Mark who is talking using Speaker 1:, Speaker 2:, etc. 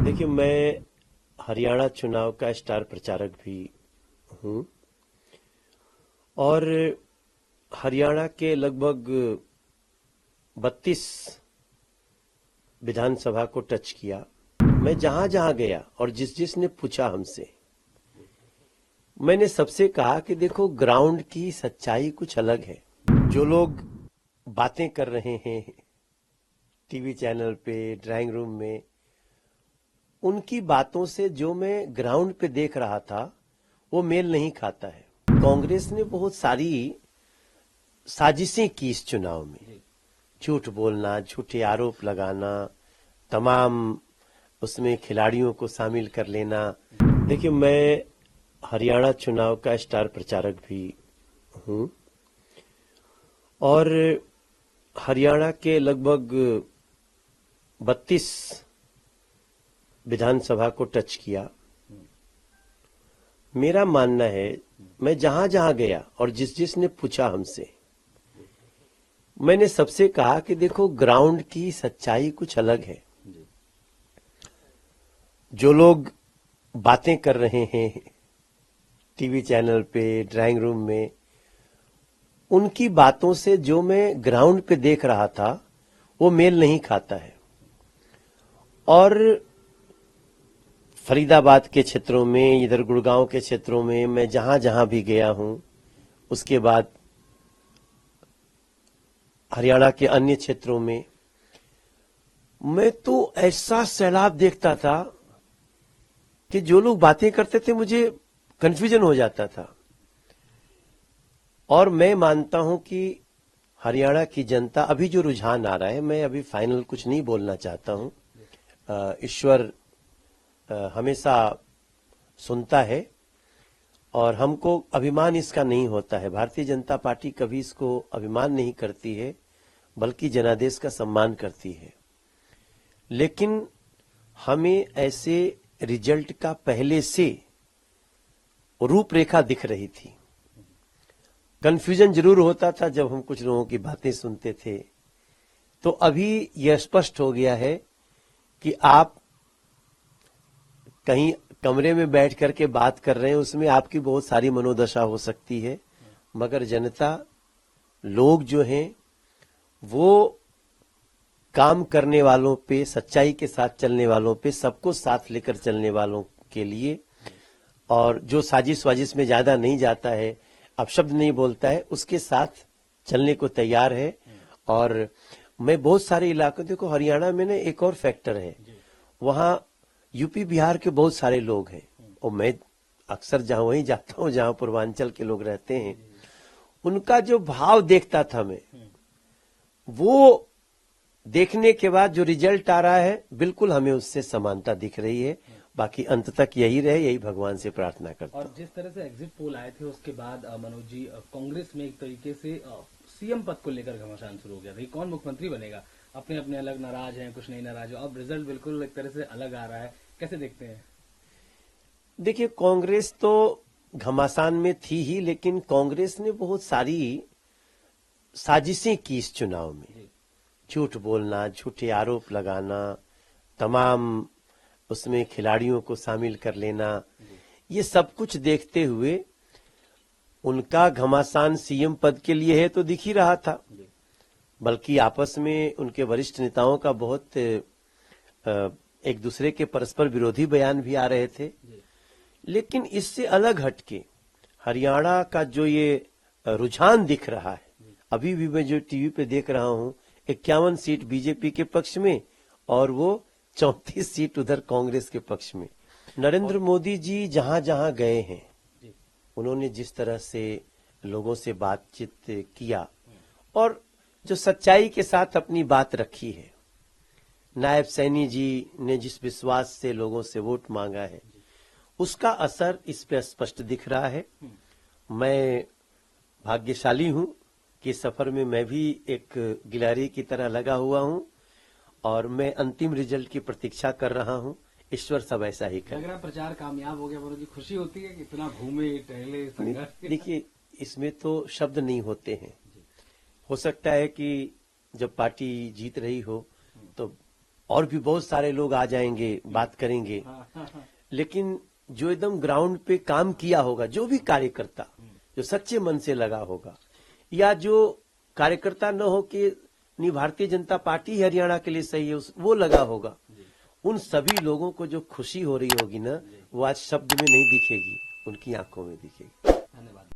Speaker 1: देखिए, मैं हरियाणा चुनाव का स्टार प्रचारक भी हूं और हरियाणा के लगभग 32 विधानसभा को टच किया। मैं जहां जहां गया और जिसने पूछा हमसे, मैंने सबसे कहा कि देखो, ग्राउंड की सच्चाई कुछ अलग है। जो लोग बातें कर रहे हैं टीवी चैनल पे, ड्राइंग रूम में, उनकी बातों से जो मैं ग्राउंड पे देख रहा था वो मेल नहीं खाता है। कांग्रेस ने बहुत सारी साजिशें की इस चुनाव में, झूठ बोलना, झूठे आरोप लगाना, तमाम उसमें खिलाड़ियों को शामिल कर लेना। देखिए, मैं हरियाणा चुनाव का स्टार प्रचारक भी हूं और हरियाणा के लगभग 32 विधानसभा को टच किया। मेरा मानना है, मैं जहां जहां गया और जिसने पूछा हमसे, मैंने सबसे कहा कि देखो, ग्राउंड की सच्चाई कुछ अलग है। जो लोग बातें कर रहे हैं टीवी चैनल पे, ड्राइंग रूम में, उनकी बातों से जो मैं ग्राउंड पे देख रहा था वो मेल नहीं खाता है। और फरीदाबाद के क्षेत्रों में, इधर गुड़गांव के क्षेत्रों में मैं जहां जहां भी गया हूं, उसके बाद हरियाणा के अन्य क्षेत्रों में, मैं तो ऐसा सैलाब देखता था कि जो लोग बातें करते थे मुझे कंफ्यूजन हो जाता था। और मैं मानता हूं कि हरियाणा की जनता, अभी जो रुझान आ रहा है, मैं अभी फाइनल कुछ नहीं बोलना चाहता हूं। ईश्वर हमेशा सुनता है और हमको अभिमान इसका नहीं होता है। भारतीय जनता पार्टी कभी इसको अभिमान नहीं करती है, बल्कि जनादेश का सम्मान करती है। लेकिन हमें ऐसे रिजल्ट का पहले से रूपरेखा दिख रही थी। कंफ्यूजन जरूर होता था जब हम कुछ लोगों की बातें सुनते थे। तो अभी यह स्पष्ट हो गया है कि आप कहीं कमरे में बैठ करके बात कर रहे हैं, उसमें आपकी बहुत सारी मनोदशा हो सकती है, मगर जनता, लोग जो हैं, वो काम करने वालों पे, सच्चाई के साथ चलने वालों पे, सबको साथ लेकर चलने वालों के लिए, और जो साजिश वाजिश में ज्यादा नहीं जाता है, अपशब्द नहीं बोलता है, उसके साथ चलने को तैयार है। और मैं बहुत सारे इलाकों, देखो हरियाणा में ना एक और फैक्टर है, वहां यूपी बिहार के बहुत सारे लोग हैं और मैं अक्सर जहां वहीं जाता हूं जहां पूर्वांचल के लोग रहते हैं, उनका जो भाव देखता था मैं, वो देखने के बाद जो रिजल्ट आ रहा है, बिल्कुल हमें उससे समानता दिख रही है। बाकी अंत तक यही रहे, यही भगवान से प्रार्थना करता हूं।
Speaker 2: और जिस तरह से एग्जिट पोल आए थे उसके बाद मनोज जी, कांग्रेस में एक तरीके से सीएम पद को लेकर घमासान शुरू हो गया था कि कौन मुख्यमंत्री बनेगा। अपने अपने अलग नाराज हैं, कुछ नहीं नाराज हो। अब रिजल्ट बिल्कुल एक तरह से अलग आ रहा है, कैसे देखते हैं?
Speaker 1: देखिए, कांग्रेस तो घमासान में थी ही, लेकिन कांग्रेस ने बहुत सारी साजिशें की इस चुनाव में। झूठ बोलना, झूठे आरोप लगाना, तमाम उसमें खिलाड़ियों को शामिल कर लेना, ये सब कुछ देखते हुए उनका घमासान सीएम पद के लिए है तो दिख ही रहा था। बल्कि आपस में उनके वरिष्ठ नेताओं का बहुत एक दूसरे के परस्पर विरोधी बयान भी आ रहे थे। लेकिन इससे अलग हटके हरियाणा का जो ये रुझान दिख रहा है, अभी भी मैं जो टीवी पे देख रहा हूं, 51 सीट बीजेपी के पक्ष में और वो 34 सीट उधर कांग्रेस के पक्ष में। नरेंद्र मोदी जी जहां जहां गए हैं, उन्होंने जिस तरह से लोगों से बातचीत किया और जो सच्चाई के साथ अपनी बात रखी है, नायब सैनी जी ने जिस विश्वास से लोगों से वोट मांगा है, उसका असर इस पे स्पष्ट दिख रहा है। मैं भाग्यशाली हूं कि सफर में मैं भी एक गिलहरी की तरह लगा हुआ हूं और मैं अंतिम रिजल्ट की प्रतीक्षा कर रहा हूं। ईश्वर सब ऐसा ही करे।
Speaker 2: अगर प्रचार कामयाब हो गया मनोज जी, खुशी होती है कि इतना घूमे टहले संघर्ष?
Speaker 1: देखिए, इसमें तो शब्द नहीं होते हैं। हो सकता है कि जब पार्टी जीत रही हो तो और भी बहुत सारे लोग आ जाएंगे, बात करेंगे, लेकिन जो एकदम ग्राउंड पे काम किया होगा, जो भी कार्यकर्ता जो सच्चे मन से लगा होगा, या जो कार्यकर्ता न हो कि नहीं भारतीय जनता पार्टी हरियाणा के लिए सही है, वो लगा होगा, उन सभी लोगों को जो खुशी हो रही होगी ना, वो आज शब्द में नहीं दिखेगी, उनकी आंखों में दिखेगी।
Speaker 2: धन्यवाद।